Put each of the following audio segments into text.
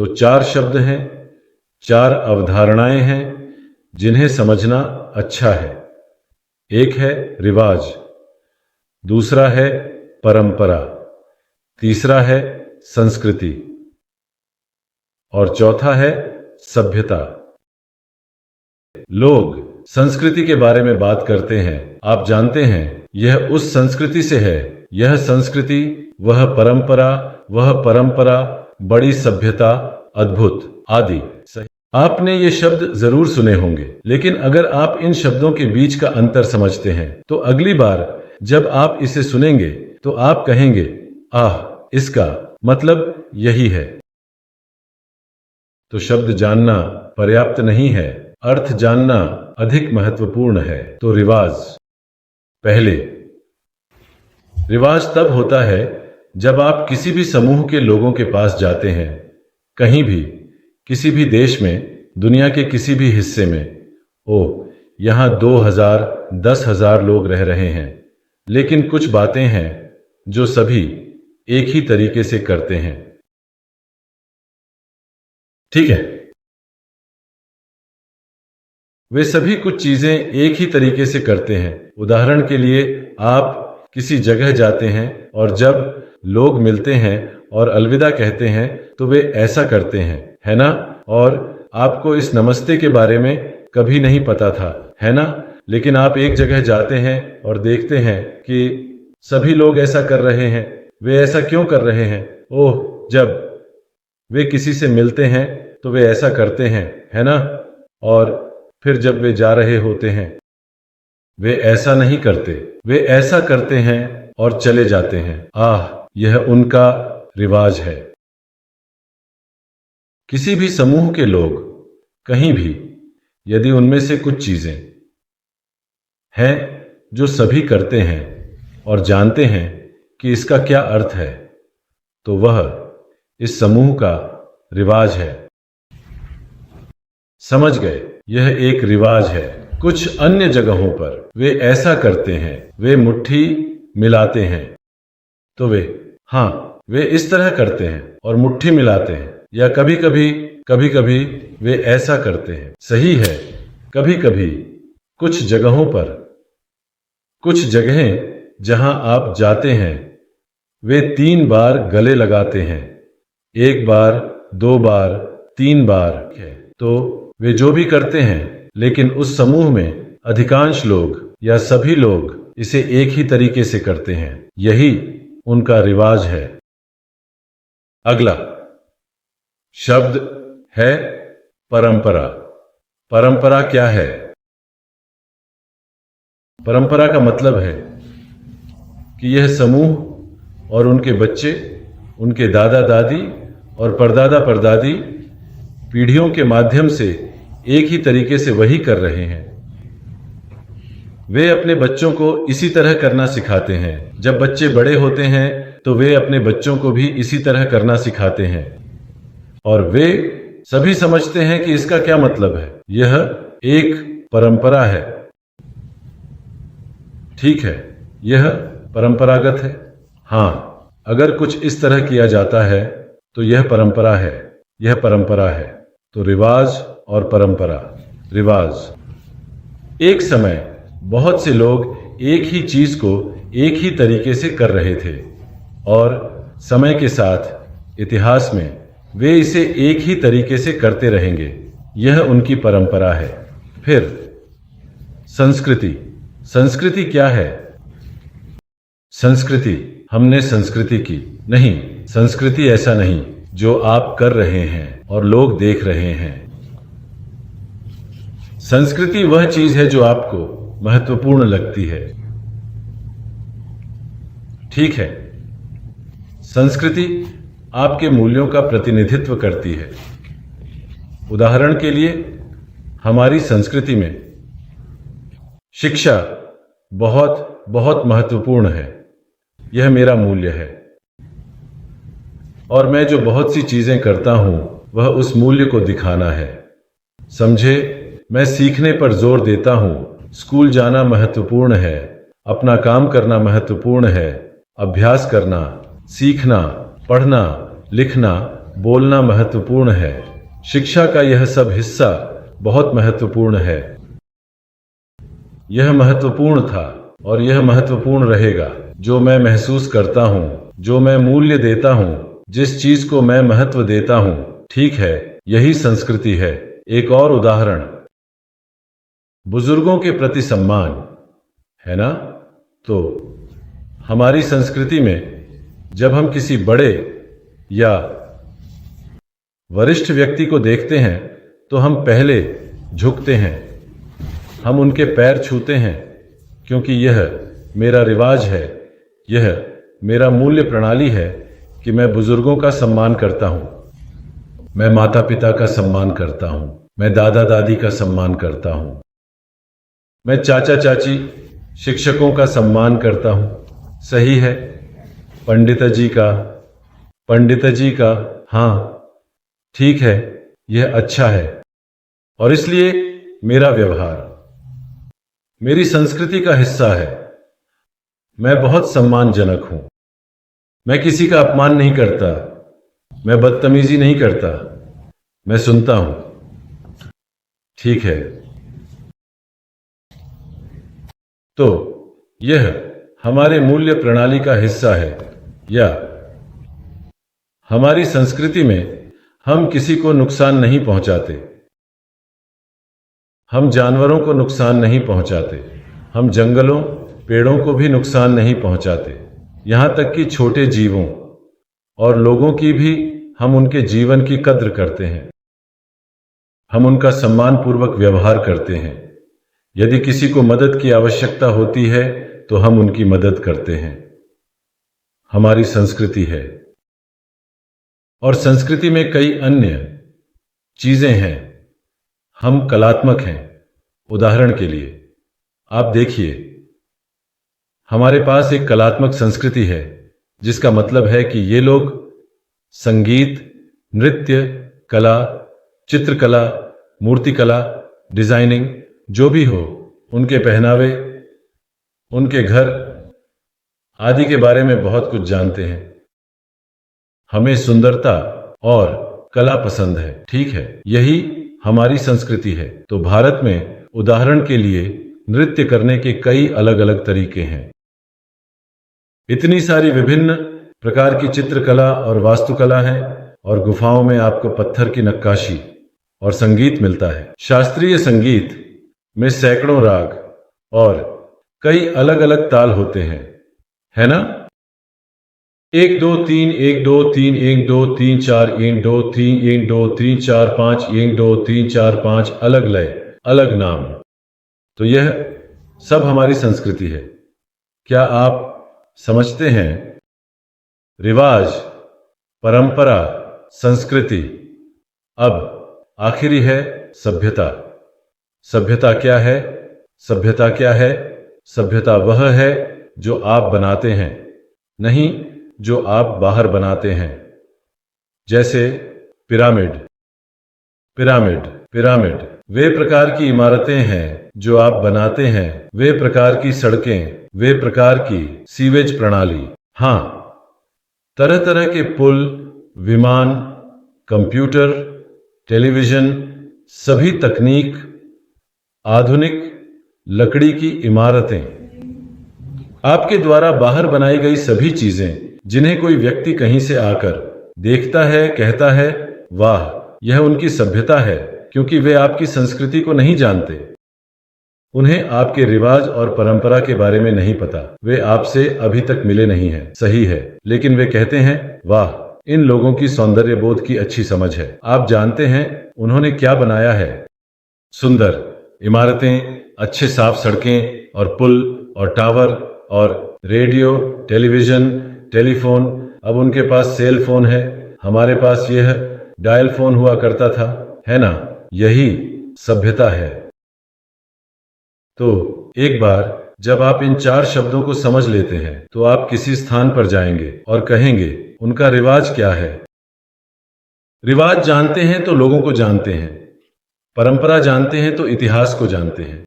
तो 4 शब्द हैं, 4 अवधारणाएं हैं जिन्हें समझना अच्छा है। एक है रिवाज, दूसरा है परंपरा, तीसरा है संस्कृति और चौथा है सभ्यता। लोग संस्कृति के बारे में बात करते हैं। आप जानते हैं यह उस संस्कृति से है, यह संस्कृति, वह परंपरा, बड़ी सभ्यता, अद्भुत आदि। आपने ये शब्द जरूर सुने होंगे, लेकिन अगर आप इन शब्दों के बीच का अंतर समझते हैं तो अगली बार जब आप इसे सुनेंगे तो आप कहेंगे, आह, इसका मतलब यही है। तो शब्द जानना पर्याप्त नहीं है, अर्थ जानना अधिक महत्वपूर्ण है। तो रिवाज। पहले, रिवाज तब होता है जब आप किसी भी समूह के लोगों के पास जाते हैं, कहीं भी, किसी भी देश में, दुनिया के किसी भी हिस्से में। ओह, यहां 2000, 10,000 लोग रह रहे हैं, लेकिन कुछ बातें हैं जो सभी एक ही तरीके से करते हैं। ठीक है, वे सभी कुछ चीजें एक ही तरीके से करते हैं। उदाहरण के लिए, आप किसी जगह जाते हैं और जब लोग मिलते हैं और अलविदा कहते हैं तो वे ऐसा करते हैं, है ना? और आपको इस नमस्ते के बारे में कभी नहीं पता था, है ना? लेकिन आप एक जगह जाते हैं और देखते हैं कि सभी लोग ऐसा कर रहे हैं। वे ऐसा क्यों कर रहे हैं? ओह, जब वे किसी से मिलते हैं तो वे ऐसा करते हैं, है ना? और फिर जब वे जा रहे होते हैं, वे ऐसा नहीं करते, वे ऐसा करते हैं और चले जाते हैं। आह, यह उनका रिवाज है। किसी भी समूह के लोग कहीं भी, यदि उनमें से कुछ चीजें हैं जो सभी करते हैं और जानते हैं कि इसका क्या अर्थ है, तो वह इस समूह का रिवाज है। समझ गए? यह एक रिवाज है। कुछ अन्य जगहों पर वे ऐसा करते हैं, वे मुट्ठी मिलाते हैं। तो वे इस तरह करते हैं और मुट्ठी मिलाते हैं, या कभी कभी वे ऐसा करते हैं। सही है, कभी कभी कुछ जगहों पर, कुछ जगहें जहां आप जाते हैं, वे 3 बार गले लगाते हैं। 1 बार, 2 बार, 3 बार है। तो वे जो भी करते हैं, लेकिन उस समूह में अधिकांश लोग या सभी लोग इसे एक ही तरीके से करते हैं। यही उनका रिवाज है। अगला शब्द है परंपरा। परंपरा क्या है? परंपरा का मतलब है कि यह समूह और उनके बच्चे, उनके दादा दादी और परदादा परदादी पीढ़ियों के माध्यम से एक ही तरीके से वही कर रहे हैं। वे अपने बच्चों को इसी तरह करना सिखाते हैं। जब बच्चे बड़े होते हैं तो वे अपने बच्चों को भी इसी तरह करना सिखाते हैं, और वे सभी समझते हैं कि इसका क्या मतलब है। यह एक परंपरा है। ठीक है, यह परंपरागत है। हाँ, अगर कुछ इस तरह किया जाता है तो यह परंपरा है, यह परंपरा है। तो रिवाज और परंपरा। रिवाज। एक समय बहुत से लोग एक ही चीज को एक ही तरीके से कर रहे थे, और समय के साथ इतिहास में वे इसे एक ही तरीके से करते रहेंगे। यह उनकी परंपरा है। फिर संस्कृति। संस्कृति क्या है? संस्कृति, हमने संस्कृति की नहीं। संस्कृति ऐसा नहीं जो आप कर रहे हैं और लोग देख रहे हैं। संस्कृति वह चीज है जो आपको महत्वपूर्ण लगती है। ठीक है, संस्कृति आपके मूल्यों का प्रतिनिधित्व करती है। उदाहरण के लिए, हमारी संस्कृति में शिक्षा बहुत बहुत महत्वपूर्ण है। यह मेरा मूल्य है, और मैं जो बहुत सी चीजें करता हूं वह उस मूल्य को दिखाना है। समझे? मैं सीखने पर जोर देता हूं। स्कूल जाना महत्वपूर्ण है, अपना काम करना महत्वपूर्ण है, अभ्यास करना, सीखना, पढ़ना, लिखना बोलना महत्वपूर्ण है। शिक्षा का यह सब हिस्सा बहुत महत्वपूर्ण है। यह महत्वपूर्ण था और यह महत्वपूर्ण रहेगा। जो मैं महसूस करता हूँ, जो मैं मूल्य देता हूँ, जिस चीज को मैं महत्व देता हूँ, ठीक है, यही संस्कृति है। एक और उदाहरण, बुजुर्गों के प्रति सम्मान, है ना? तो हमारी संस्कृति में जब हम किसी बड़े या वरिष्ठ व्यक्ति को देखते हैं तो हम पहले झुकते हैं, हम उनके पैर छूते हैं, क्योंकि यह मेरा रिवाज है, यह मेरा मूल्य प्रणाली है कि मैं बुजुर्गों का सम्मान करता हूं। मैं माता पिता का सम्मान करता हूं, मैं दादा दादी का सम्मान करता हूं, मैं चाचा चाची शिक्षकों का सम्मान करता हूं। सही है, पंडित जी का, हाँ ठीक है, यह अच्छा है। और इसलिए मेरा व्यवहार मेरी संस्कृति का हिस्सा है। मैं बहुत सम्मानजनक हूं। मैं किसी का अपमान नहीं करता, मैं बदतमीजी नहीं करता, मैं सुनता हूं। ठीक है, तो यह हमारे मूल्य प्रणाली का हिस्सा है, या हमारी संस्कृति में हम किसी को नुकसान नहीं पहुंचाते, हम जानवरों को नुकसान नहीं पहुंचाते, हम जंगलों पेड़ों को भी नुकसान नहीं पहुंचाते, यहां तक कि छोटे जीवों और लोगों की भी हम उनके जीवन की कद्र करते हैं, हम उनका सम्मानपूर्वक व्यवहार करते हैं। यदि किसी को मदद की आवश्यकता होती है तो हम उनकी मदद करते हैं। हमारी संस्कृति है। और संस्कृति में कई अन्य चीजें हैं। हम कलात्मक हैं। उदाहरण के लिए आप देखिए, हमारे पास एक कलात्मक संस्कृति है, जिसका मतलब है कि ये लोग संगीत, नृत्य, कला, चित्रकला, मूर्तिकला, डिजाइनिंग, जो भी हो, उनके पहनावे, उनके घर आदि के बारे में बहुत कुछ जानते हैं। हमें सुंदरता और कला पसंद है, ठीक है, यही हमारी संस्कृति है। तो भारत में उदाहरण के लिए नृत्य करने के कई अलग अलग तरीके हैं। इतनी सारी विभिन्न प्रकार की चित्रकला और वास्तुकला है, और गुफाओं में आपको पत्थर की नक्काशी और संगीत मिलता है। शास्त्रीय संगीत में सैकड़ों राग और कई अलग अलग ताल होते हैं, है ना? 1 2 3 1 2 3 1 2 3 4 1 2 3 1 2 3 4 5 1 2 3 4 5 अलग लय, अलग नाम। तो यह सब हमारी संस्कृति है। क्या आप समझते हैं? रिवाज, परंपरा, संस्कृति। अब आखिरी है सभ्यता। सभ्यता क्या है? सभ्यता क्या है? सभ्यता वह है जो आप बनाते हैं, नहीं जो आप बाहर बनाते हैं। जैसे पिरामिड, पिरामिड, पिरामिड वे प्रकार की इमारतें हैं जो आप बनाते हैं, वे प्रकार की सड़कें, वे प्रकार की सीवेज प्रणाली। हां, तरह तरह के पुल, विमान, कंप्यूटर, टेलीविजन, सभी तकनीक, आधुनिक लकड़ी की इमारतें, आपके द्वारा बाहर बनाई गई सभी चीजें, जिन्हें कोई व्यक्ति कहीं से आकर देखता है, कहता है, वाह, यह उनकी सभ्यता है, क्योंकि वे आपकी संस्कृति को नहीं जानते। उन्हें आपके रिवाज और परंपरा के बारे में नहीं पता। वे आपसे अभी तक मिले नहीं हैं, सही है, लेकिन वे कहते हैं, वाह, इन लोगों की सौंदर्य बोध की अच्छी समझ है। आप जानते हैं उन्होंने क्या बनाया है? सुंदर इमारतें, अच्छे साफ सड़कें और पुल और टावर और रेडियो, टेलीविजन, टेलीफोन। अब उनके पास सेल फोन है, हमारे पास यह डायल फोन हुआ करता था, है ना? यही सभ्यता है। तो एक बार जब आप इन 4 शब्दों को समझ लेते हैं तो आप किसी स्थान पर जाएंगे और कहेंगे, उनका रिवाज क्या है? रिवाज जानते हैं तो लोगों को जानते हैं, परंपरा जानते हैं तो इतिहास को जानते हैं।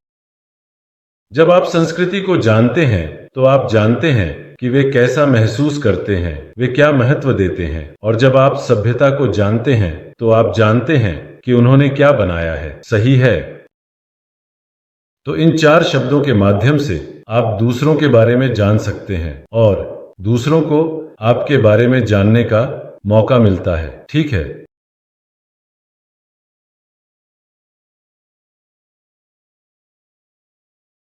जब आप संस्कृति को जानते हैं तो आप जानते हैं कि वे कैसा महसूस करते हैं, वे क्या महत्व देते हैं। और जब आप सभ्यता को जानते हैं तो आप जानते हैं कि उन्होंने क्या बनाया है। सही है। तो इन 4 शब्दों के माध्यम से आप दूसरों के बारे में जान सकते हैं और दूसरों को आपके बारे में जानने का मौका मिलता है। ठीक है।